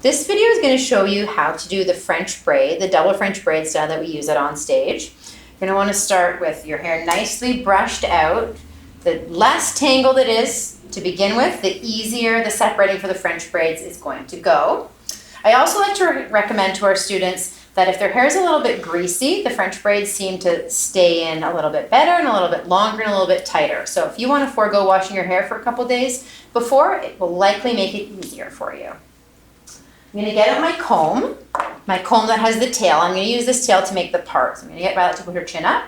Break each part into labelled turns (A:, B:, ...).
A: This video is going to show you how to do the French braid, the double French braid style that we use it on stage. You're going to want to start with your hair nicely brushed out. The less tangled it is to begin with, the easier the separating for the French braids is going to go. I also like to recommend to our students that if their hair is a little bit greasy, the French braids seem to stay in a little bit better and a little bit longer and a little bit tighter. So if you want to forego washing your hair for a couple days before, it will likely make it easier for you. I'm going to get out my comb that has the tail. I'm going to use this tail to make the part. So I'm going to get Violet to put her chin up.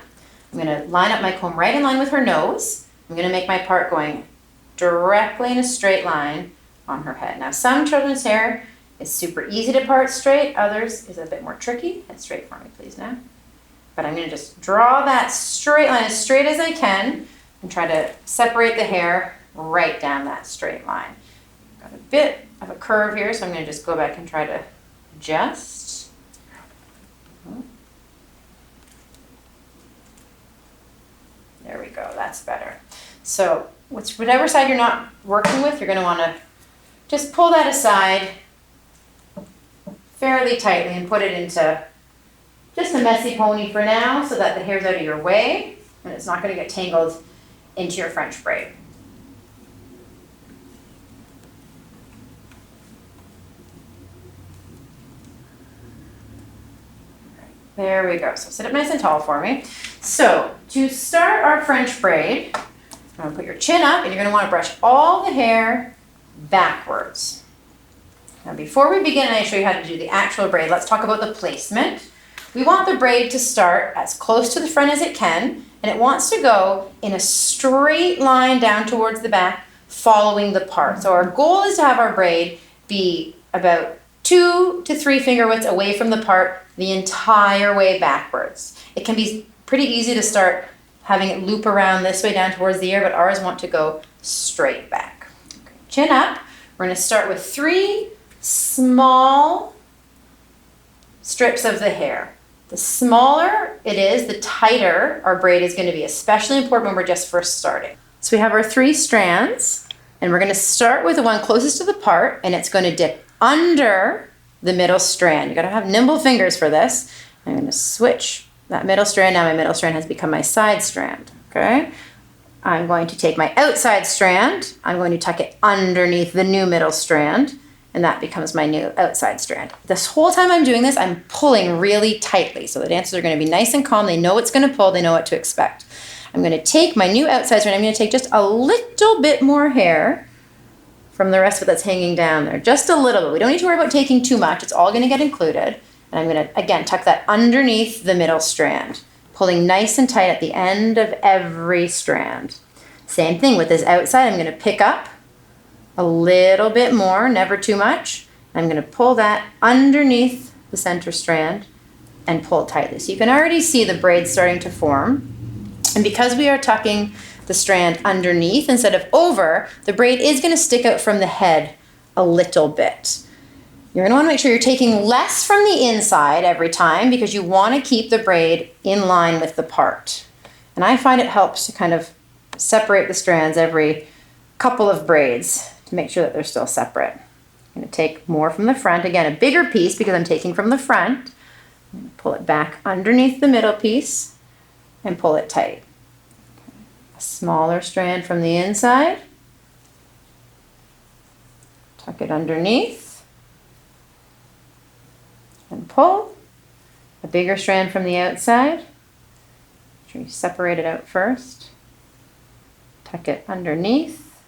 A: I'm going to line up my comb right in line with her nose. I'm going to make my part going directly in a straight line on her head. Now some children's hair is super easy to part straight, others is a bit more tricky. Head straight for me, please, now. But I'm going to just draw that straight line as straight as I can and try to separate the hair right down that straight line. Got a bit of a curve here, so I'm going to just go back and try to adjust. There we go, that's better. So whatever side you're not working with, you're going to want to just pull that aside fairly tightly and put it into just a messy pony for now so that the hair's out of your way and it's not going to get tangled into your French braid. There we go. So sit up nice and tall for me. So to start our French braid, I'm going to put your chin up and you're going to want to brush all the hair backwards. Now before we begin and I show you how to do the actual braid, let's talk about the placement. We want the braid to start as close to the front as it can, and it wants to go in a straight line down towards the back following the part. So our goal is to have our braid be about 2 to 3 finger widths away from the part the entire way backwards. It can be pretty easy to start having it loop around this way down towards the ear, but ours want to go straight back. Okay. Chin up. We're going to start with 3 small strips of the hair. The smaller it is, the tighter our braid is going to be, especially important when we're just first starting. So we have our 3 strands, and we're going to start with the one closest to the part, and it's going to dip under the middle strand. You got to have nimble fingers for this. I'm going to switch that middle strand. Now my middle strand has become my side strand. Okay. I'm going to take my outside strand. I'm going to tuck it underneath the new middle strand, and that becomes my new outside strand. This whole time I'm doing this, I'm pulling really tightly. So the dancers are going to be nice and calm. They know what's going to pull. They know what to expect. I'm going to take my new outside strand. I'm going to take just a little bit more hair from the rest of it that's hanging down there. Just a little bit. We don't need to worry about taking too much. It's all going to get included. And I'm going to, again, tuck that underneath the middle strand, pulling nice and tight at the end of every strand. Same thing with this outside. I'm going to pick up a little bit more, never too much. I'm going to pull that underneath the center strand and pull tightly. So you can already see the braid starting to form. And because we are tucking the strand underneath instead of over, the braid is going to stick out from the head a little bit. You're going to want to make sure you're taking less from the inside every time because you want to keep the braid in line with the part. And I find it helps to kind of separate the strands every couple of braids to make sure that they're still separate. I'm going to take more from the front. Again, a bigger piece because I'm taking from the front. I'm going to pull it back underneath the middle piece and pull it tight. A smaller strand from the inside. Tuck it underneath and pull. A bigger strand from the outside. Make sure you separate it out first. Tuck it underneath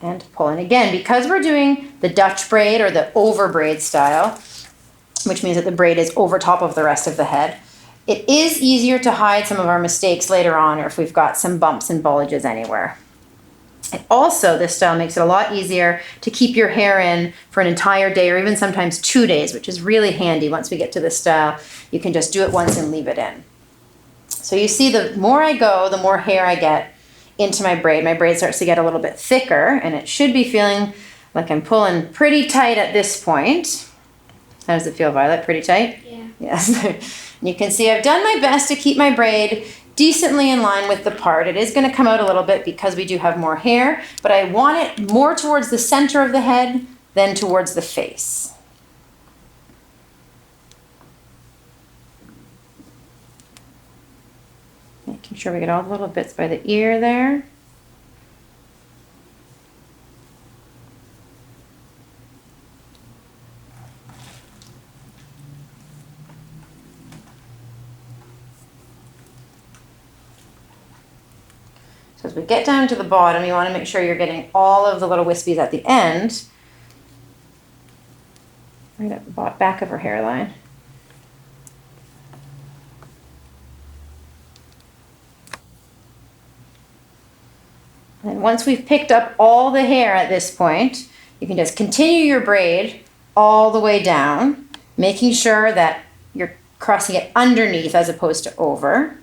A: and pull. And again, because we're doing the Dutch braid or the over braid style, which means that the braid is over top of the rest of the head, it is easier to hide some of our mistakes later on or if we've got some bumps and bulges anywhere. And also, this style makes it a lot easier to keep your hair in for an entire day or even sometimes 2 days, which is really handy. Once we get to this style, you can just do it once and leave it in. So you see, the more I go, the more hair I get into my braid. My braid starts to get a little bit thicker, and it should be feeling like I'm pulling pretty tight at this point. How does it feel, Violet? Pretty tight?
B: Yeah.
A: Yes. You can see I've done my best to keep my braid decently in line with the part. It is going to come out a little bit because we do have more hair, but I want it more towards the center of the head then towards the face. Making sure we get all the little bits by the ear there. So as we get down to the bottom, you want to make sure you're getting all of the little wispies at the end, right at the back of her hairline. And once we've picked up all the hair at this point, you can just continue your braid all the way down, making sure that you're crossing it underneath as opposed to over.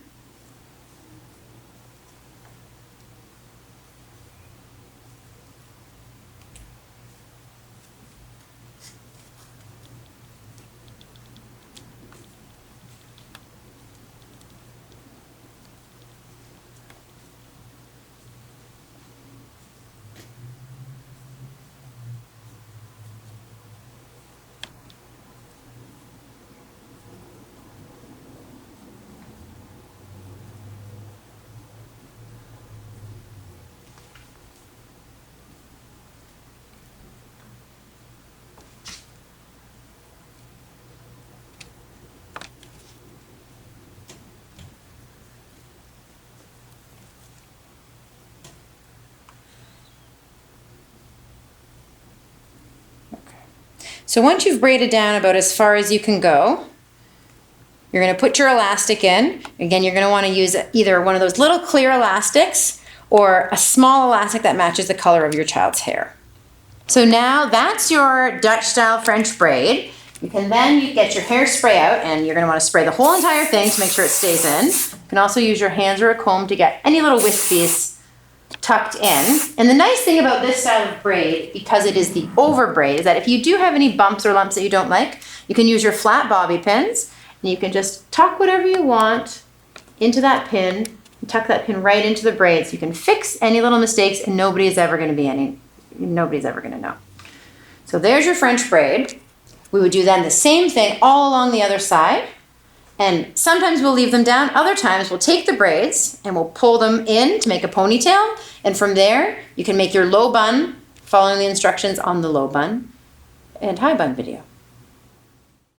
A: So once you've braided down about as far as you can go, you're going to put your elastic in. Again, you're going to want to use either one of those little clear elastics or a small elastic that matches the color of your child's hair. So now that's your Dutch style French braid. You can then get your hairspray out, and you're going to want to spray the whole entire thing to make sure it stays in. You can also use your hands or a comb to get any little wispies tucked in. And the nice thing about this style of braid, because it is the over braid, is that if you do have any bumps or lumps that you don't like, you can use your flat bobby pins, and you can just tuck whatever you want into that pin, and tuck that pin right into the braid, so you can fix any little mistakes, and nobody's ever going to know. So there's your French braid. We would do then the same thing all along the other side. And sometimes we'll leave them down. Other times we'll take the braids and we'll pull them in to make a ponytail. And from there, you can make your low bun following the instructions on the low bun and high bun video.